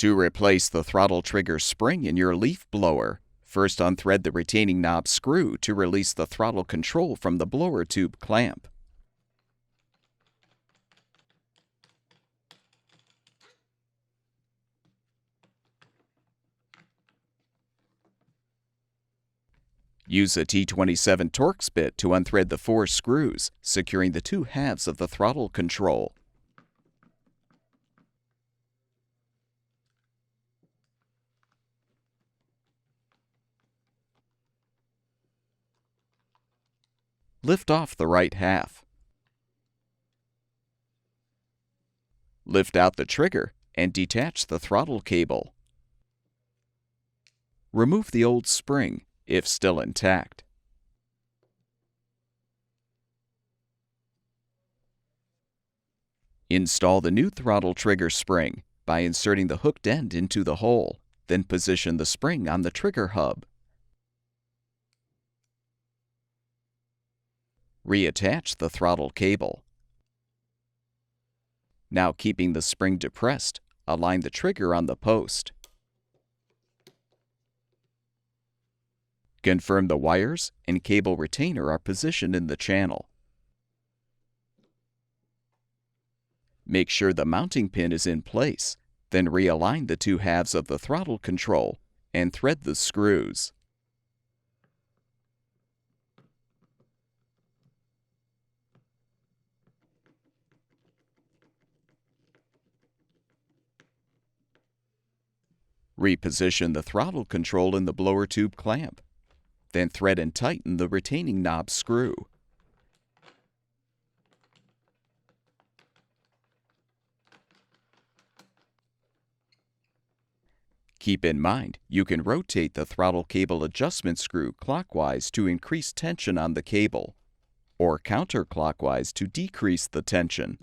To replace the throttle trigger spring in your leaf blower, first unthread the retaining knob screw to release the throttle control from the blower tube clamp. Use a T27 Torx bit to unthread the 4 screws, securing the 2 halves of the throttle control. Lift off the right half. Lift out the trigger and detach the throttle cable. Remove the old spring, if still intact. Install the new throttle trigger spring by inserting the hooked end into the hole, then position the spring on the trigger hub. Reattach the throttle cable. Now, keeping the spring depressed, align the trigger on the post. Confirm the wires and cable retainer are positioned in the channel. Make sure the mounting pin is in place, then realign the 2 halves of the throttle control and thread the screws. Reposition the throttle control in the blower tube clamp. Then thread and tighten the retaining knob screw. Keep in mind, you can rotate the throttle cable adjustment screw clockwise to increase tension on the cable, or counterclockwise to decrease the tension.